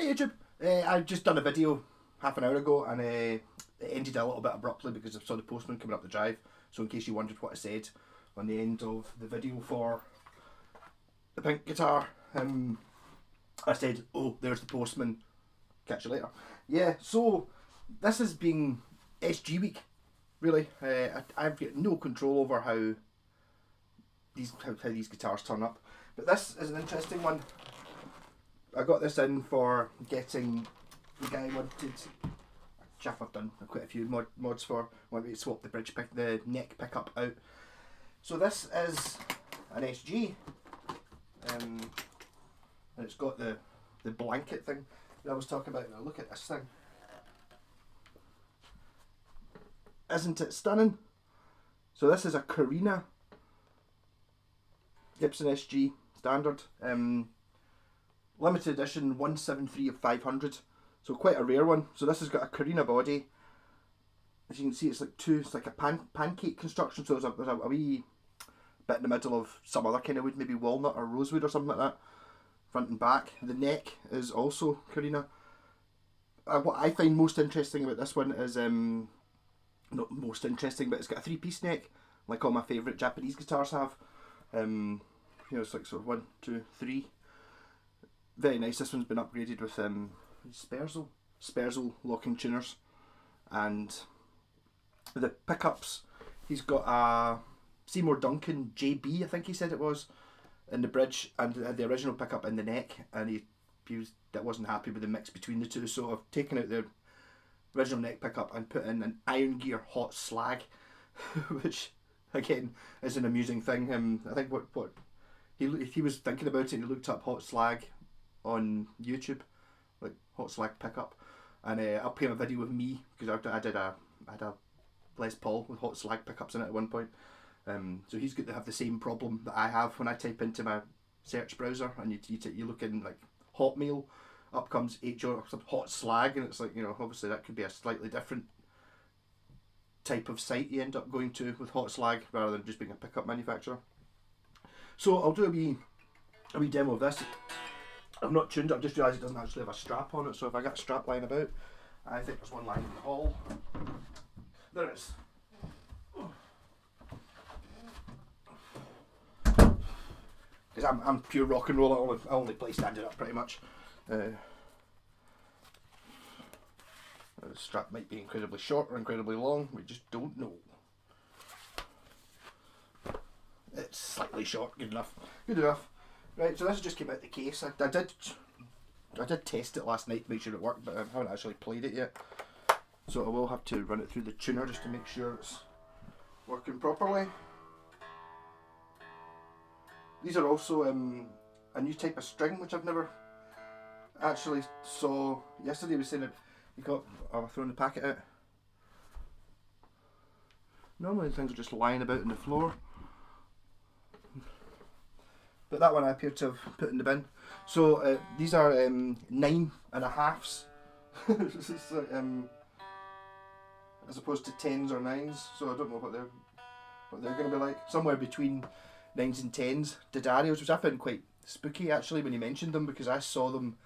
YouTube. I just done a video half an hour ago and it ended a little bit abruptly because I saw the postman coming up the drive. So in case you wondered what I said on the end of the video for the pink guitar, I said, oh, there's the postman, catch you later. Yeah, so this has been SG week, really. I've got no control over how these guitars turn up. But this is an interesting one. I got this in for getting, the guy wanted, Jeff, I've done quite a few mods for, wanted me to swap the neck pickup out. So this is an SG, and it's got the blanket thing that I was talking about. Now look at this thing. Isn't it stunning? So this is a Korina Gibson SG standard, limited edition 173 of 500, so quite a rare one. So this has got a Korina body. As you can see, it's like a pancake construction, so there's a wee bit in the middle of some other kind of wood, maybe walnut or rosewood or something like that, front and back. The neck is also Korina. What I find most interesting about this one is, not most interesting, but it's got a three-piece neck, like all my favourite Japanese guitars have. You know, it's like sort of 1, 2, 3. Very nice. This one's been upgraded with Sperzel locking tuners, and the pickups, he's got a Seymour Duncan JB, I think he said it was, in the bridge, and the original pickup in the neck, and that wasn't happy with the mix between the two, so I've taken out the original neck pickup and put in an Iron Gear hot slag, which again is an amusing thing. I think what he was thinking about it, and he looked up hot slag on YouTube, like hot slag pickup, and I'll play a video with me because I had a Les Paul with hot slag pickups in it at one point. So he's going to have the same problem that I have when I type into my search browser and you look in like Hotmail, up comes hot slag, and it's like, you know, obviously that could be a slightly different type of site you end up going to with hot slag rather than just being a pickup manufacturer. So I'll do a wee demo of this. I've not tuned it, I've just realised it doesn't actually have a strap on it, so if I got a strap lying about, I think there's one lying in the hall. There it is. Because I'm pure rock and roll, I only play standing up pretty much. The strap might be incredibly short or incredibly long, we just don't know. It's slightly short, good enough. Good enough. Right, so this just came out the case. I did test it last night to make sure it worked, but I haven't actually played it yet. So I will have to run it through the tuner just to make sure it's working properly. These are also a new type of string which I've never actually saw. Yesterday we was saying that you got, I've thrown the packet out. Normally things are just lying about on the floor, but that one I appear to have put in the bin. So these are 9.5s, as opposed to 10s or 9s. So I don't know what they're going to be like. Somewhere between 9s and 10s. Didarios, which I found quite spooky actually when he mentioned them, because I saw them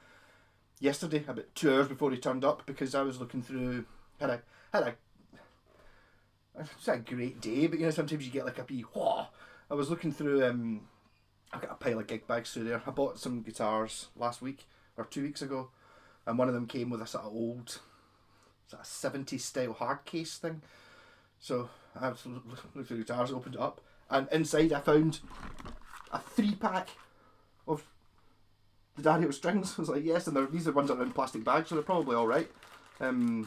yesterday about 2 hours before he turned up, because I was looking through, it's a great day, but you know, sometimes you get like a wee whoa. I was looking through, I've got a pile of gig bags through there. I bought some guitars last week or 2 weeks ago, and one of them came with a sort of old sort of 70s style hard case thing. So I looked through the guitars, opened it up, and inside I found a 3-pack of the Dario strings. I was like, yes, and these are ones that are in plastic bags, so they're probably alright. And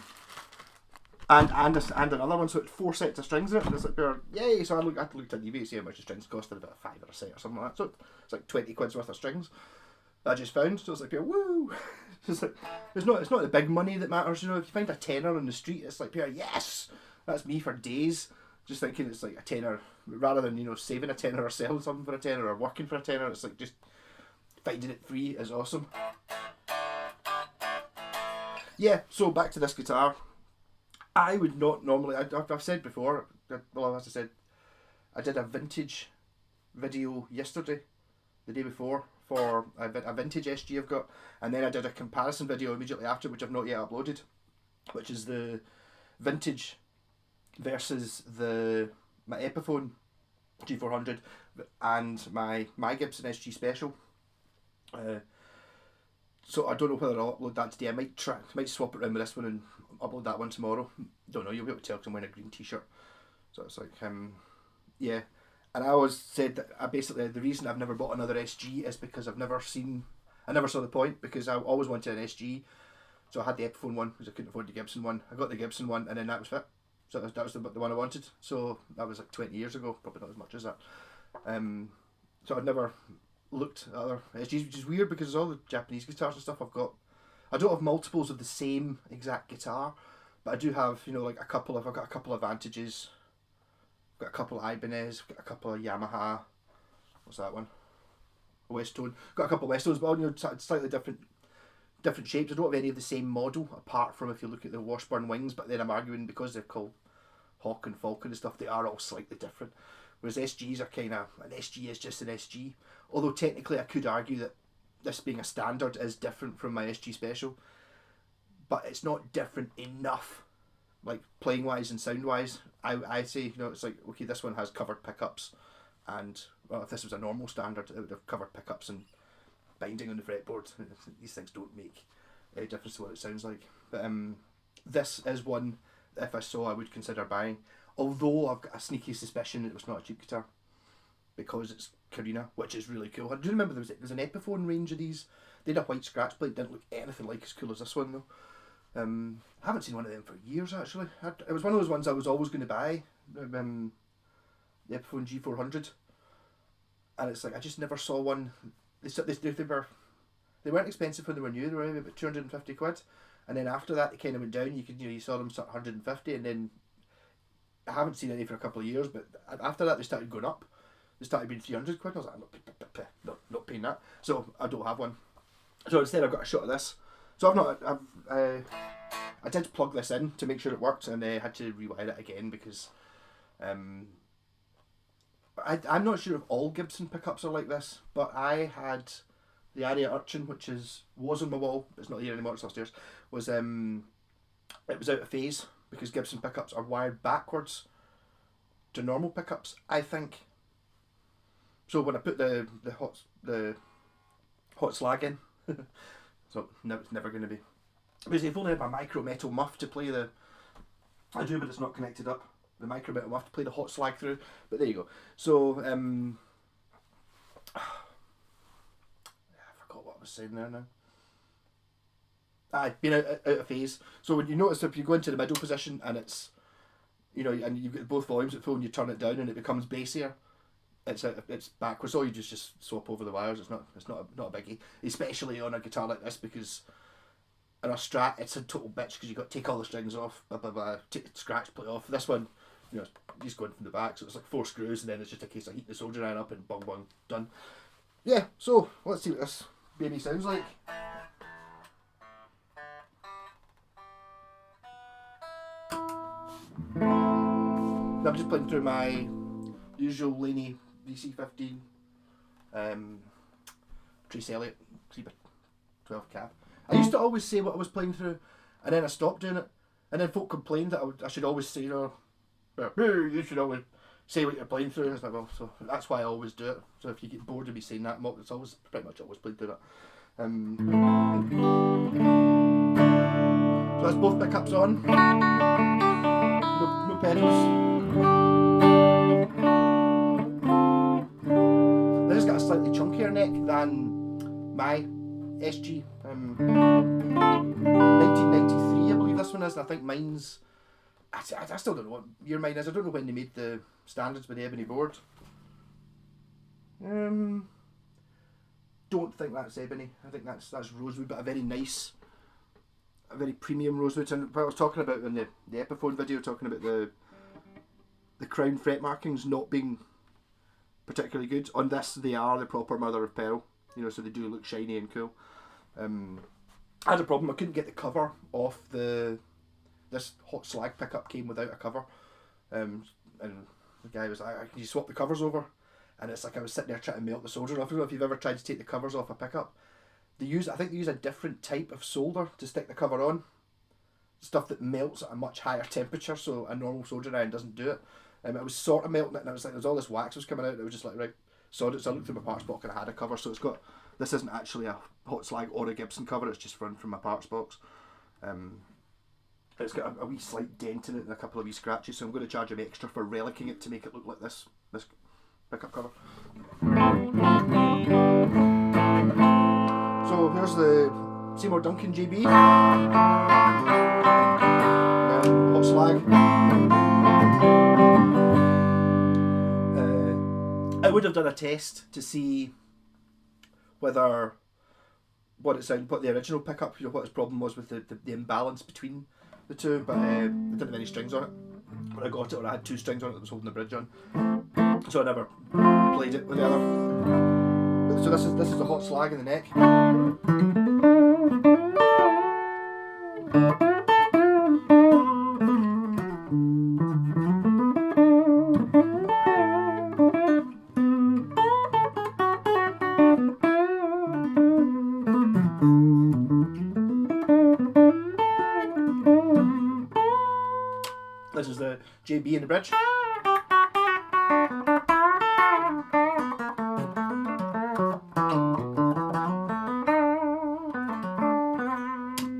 another one, so it's 4 sets of strings in it, and it's like, yay! So I looked at eBay to see how much the strings costed, about a £5 a set or something like that. So it's like 20 quid's worth of strings that I just found. So it's like, woo! It's like, it's not the big money that matters, you know. If you find a tenner on the street, it's like, yes! That's me for days, just thinking it's like a tenner, rather than, you know, saving a tenner or selling something for a tenner or working for a tenner. It's like, just finding it free is awesome. Yeah, so back to this guitar. I would not normally, I've said before, well, as I said, I did a vintage video yesterday, the day before, for a vintage SG I've got, and then I did a comparison video immediately after, which I've not yet uploaded, which is the vintage versus my Epiphone G400 and my Gibson SG Special. So I don't know whether I'll upload that today. I might swap it around with this one and upload that one tomorrow. Don't know, you'll be able to tell because I'm wearing a green t-shirt. So it's like, yeah. And I always said that basically the reason I've never bought another SG is because I never saw the point, because I always wanted an SG. So I had the Epiphone one because I couldn't afford the Gibson one. I got the Gibson one and then that was it. So that was the one I wanted. So that was like 20 years ago, probably not as much as that. So I'd never looked at other SGs, which is weird because all the Japanese guitars and stuff I've got, I don't have multiples of the same exact guitar, but I do have, like I've got a couple of Vantages, I've got a couple of Ibanez, I've got a couple of Yamaha, what's that one? Westone. Got a couple of Westones, but slightly different shapes. I don't have any of the same model, apart from if you look at the Washburn wings, but then I'm arguing because they're called Hawk and Falcon and stuff, they are all slightly different. Whereas SGs are kind of, an SG is just an SG. Although technically I could argue that this being a standard is different from my SG Special, but it's not different enough, like playing wise and sound wise. I say, it's like, okay, this one has covered pickups, and well, if this was a normal standard, it would have covered pickups and binding on the fretboard. These things don't make a difference to what it sounds like. But this is one that if I saw I would consider buying. Although I've got a sneaky suspicion it was not a cheap guitar, because it's Korina, which is really cool. I do remember there's an Epiphone range of these. They had a white scratch plate, didn't look anything like as cool as this one though. I haven't seen one of them for years actually. It was one of those ones I was always going to buy, the Epiphone G400, and it's like I just never saw one. They weren't expensive when they were new. They were maybe about 250 quid, and then after that they kind of went down. You saw them start 150, and then I haven't seen any for a couple of years, but after that they started going up. They started being 300 quid, and I was like, I'm not paying that. So I don't have one. So instead I've got a shot of this. So I did plug this in to make sure it worked, and I had to rewire it again because I'm not sure if all Gibson pickups are like this, but I had the Aria Urchin, which was on my wall, but it's not here anymore, it's upstairs, it was out of phase because Gibson pickups are wired backwards to normal pickups, I think. So when I put the hot slag in, so no, it's never going to be. Because I've only had my micro metal muff to play I do, but it's not connected up. The micro metal muff to play the hot slag through. But there you go. So I forgot what I was saying there now. I've been out of phase. So when you notice if you go into the middle position and it's, and you've got both volumes at full and you turn it down and it becomes bassier, it's backwards. Or you just swap over the wires. It's not a biggie, especially on a guitar like this, because in a Strat it's a total bitch because you got to take all the strings off, take the scratch plate off. This one, just going from the back, so it's like 4 screws, and then it's just a case of heating the solder iron up and bung bung done. Yeah. So let's see what this baby sounds like. I'm just playing through my usual Laney VC15 Trace Elliott 3x12 cab. I used to always say what I was playing through, and then I stopped doing it, and then folk complained that I should always say, you should always say what you're playing through. And it's like, well, so that's why I always do it. So if you get bored of me saying that, it's always pretty much always played through it. So that's both pickups on. No pedals. This has got a slightly chunkier neck than my SG. 1993 I believe this one is, and I think mine's, I still don't know what year mine is. I don't know when they made the standards with the ebony board. Don't think that's ebony. I think that's rosewood, but a very nice, a very premium rosewood. And what I was talking about in the Epiphone video, talking about the crown fret markings not being particularly good. On this, they are the proper mother of pearl. So they do look shiny and cool. I had a problem. I couldn't get the cover off this hot slag pickup came without a cover, and the guy was like, "Can you swap the covers over?" and it's like I was sitting there trying to melt the solder off. I don't know if you've ever tried to take the covers off a pickup. I think they use a different type of solder to stick the cover on. Stuff that melts at a much higher temperature, so a normal soldering iron doesn't do it. It was sort of melting it, and it was like there's all this wax was coming out, and it was just like, right, sorted. So I looked through my parts box and I had a cover. So it's got, this isn't actually a hot slag or a Gibson cover, it's just run from my parts box. It's got a wee slight dent in it and a couple of wee scratches, so I'm going to charge him extra for relicking it to make it look like this pickup cover. So here's the Seymour Duncan JB. Hot slag. I would have done a test to see what the original pickup, what its problem was with the imbalance between the two, but it didn't have any strings on it. When I got it, or I had 2 strings on it that was holding the bridge on, so I never played it with the other. So this is the hot slag in the neck. This is the JB in the bridge.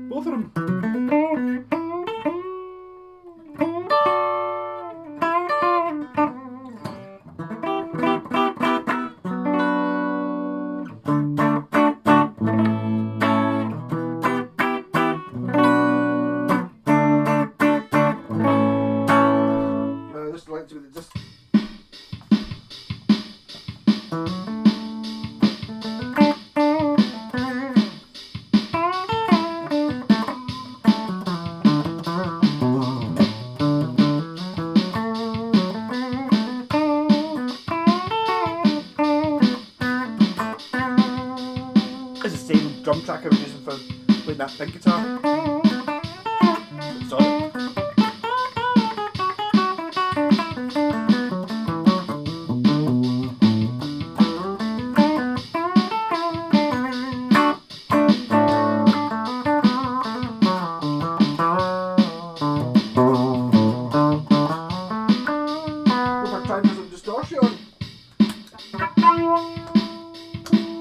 Both of them. It's the same drum track I was using for playing that big guitar. Sorry. Over distortion.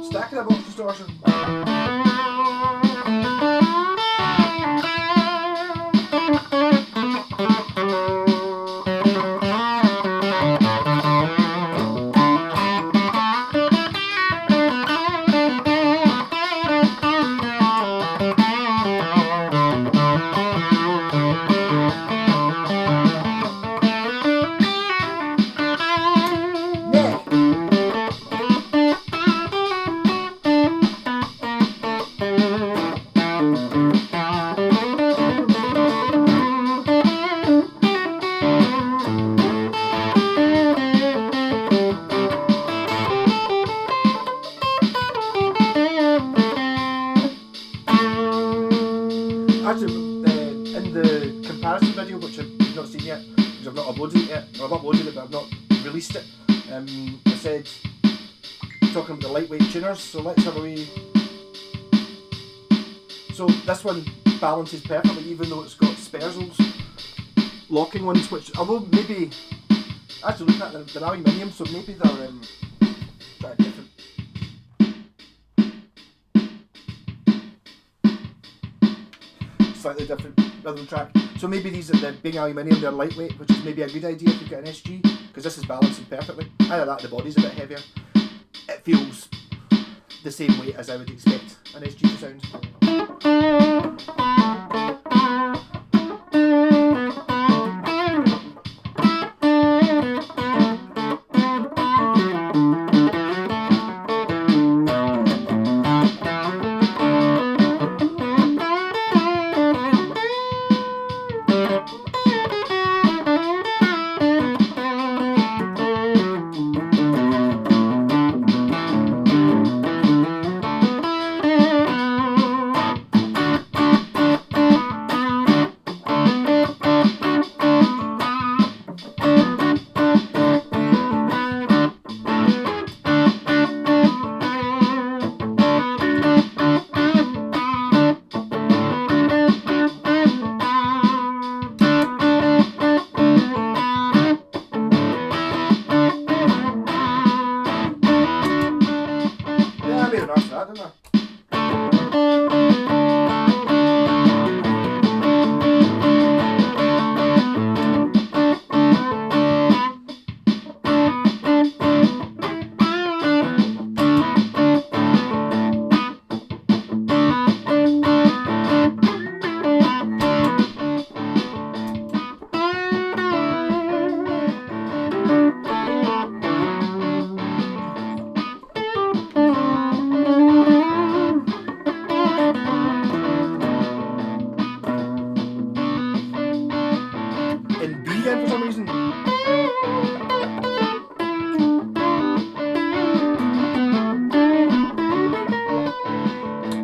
Stacking a box distortion. Actually, in the comparison video, which I've not seen yet, because I've not uploaded it yet, or I've uploaded it but I've not released it, I said, talking about the lightweight tuners, so let's have a wee... So this one balances perfectly, even though it's got sparzels, locking ones, which, although maybe, actually looking at them, they're aluminium, so maybe they're different. Slightly different rhythm track. So maybe these are being aluminium, they're lightweight, which is maybe a good idea if you've got an SG, because this is balancing perfectly. Either that, the body's a bit heavier. It feels the same weight as I would expect an SG to sound.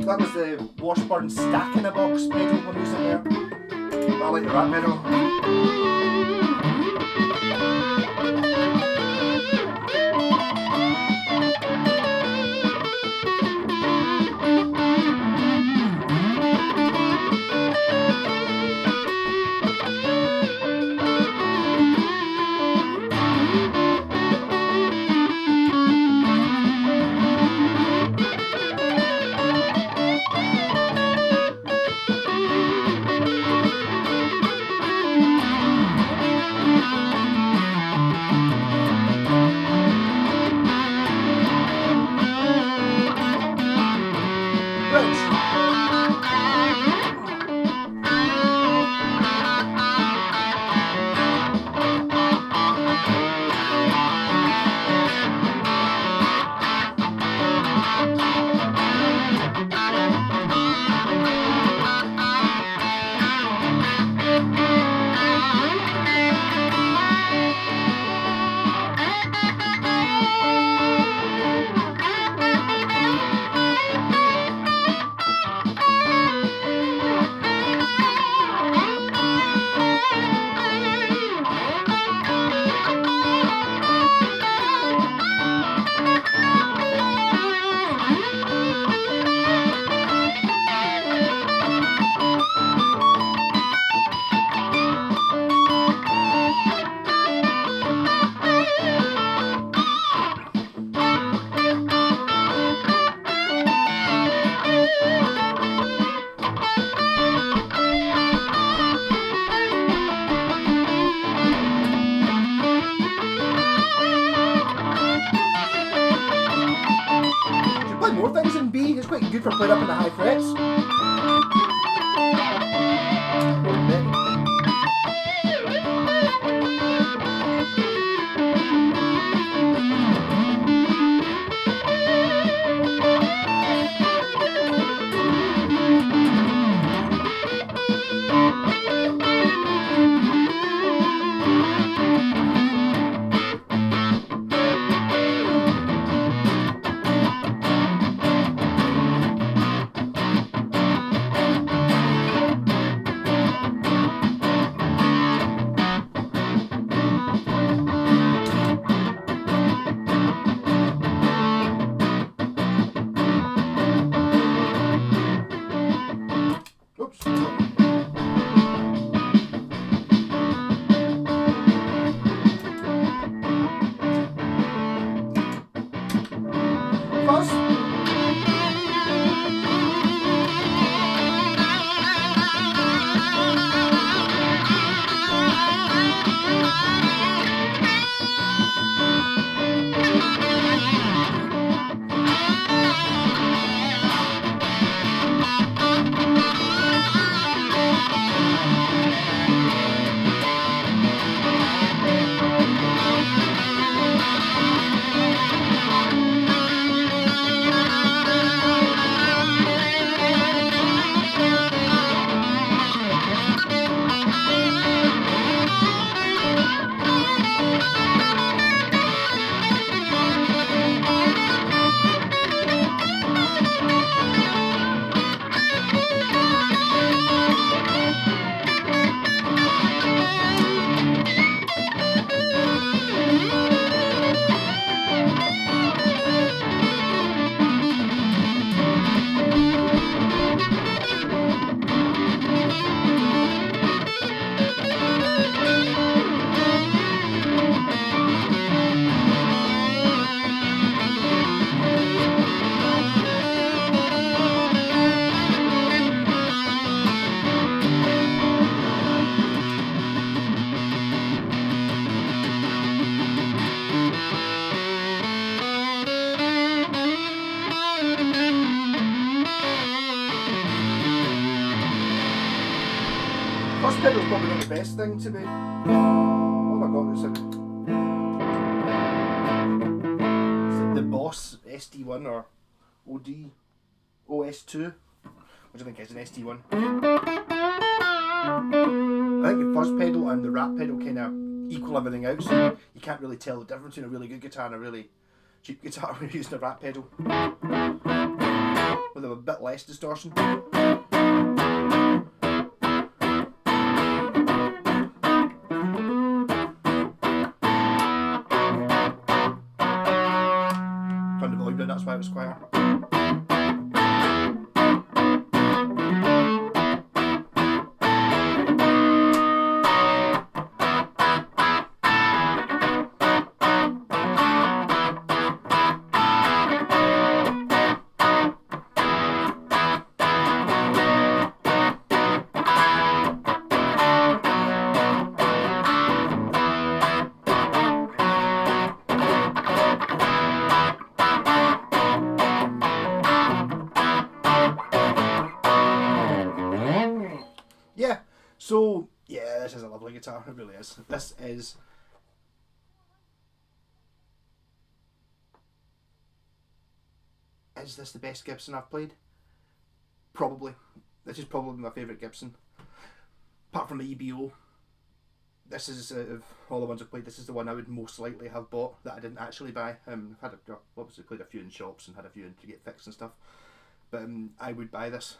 that was the Washburn Stack in a Box pedal we're using there. But I like the rat pedal. More things in B. It's quite good for playing up in the high frets. First pedal's probably not the best thing to be. Oh my god, it's the Boss SD1 or OS2, which I think is an SD1. I think the fuzz pedal and the rat pedal kind of equal everything out, so you can't really tell the difference between a really good guitar and a really cheap guitar when you're using a rat pedal. with a bit less distortion. Turn the volume down, that's why it was quieter. Yeah, so yeah, this is a lovely guitar, it really is. Is this the best Gibson I've played? Probably. This is probably my favourite Gibson. Apart from the EBO, this is, of all the ones I've played, this is the one I would most likely have bought that I didn't actually buy. I've had obviously played a few in shops and had a few in to get fixed and stuff, but I would buy this.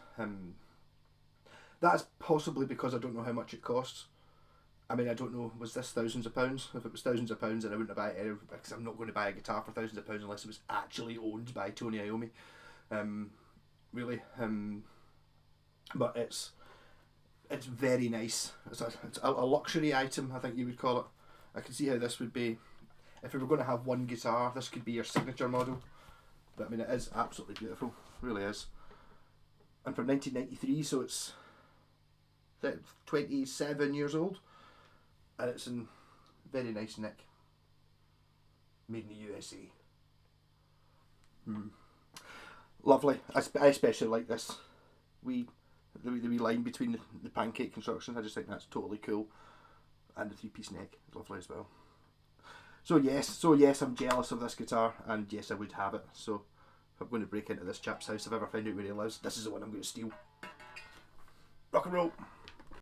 That's possibly because I don't know how much it costs. I mean, I don't know, was this thousands of pounds? If it was thousands of pounds, then I wouldn't have bought it, because I'm not going to buy a guitar for thousands of pounds unless it was actually owned by Tony Iommi. Really. But it's very nice. It's a luxury item, I think you would call it. I can see how this would be, if we were going to have one guitar, this could be your signature model. But I mean, it is absolutely beautiful, it really is. And from 1993, so it's 27 years old, and it's in very nice nick. Made in the USA. Lovely. I especially like this the wee line between the pancake construction. I just think that's totally cool, and the 3-piece neck is lovely as well. So yes, I'm jealous of this guitar, and yes, I would have it. So if I'm going to break into this chap's house, if I ever find out where he lives, this is the one I'm going to steal. Rock and roll.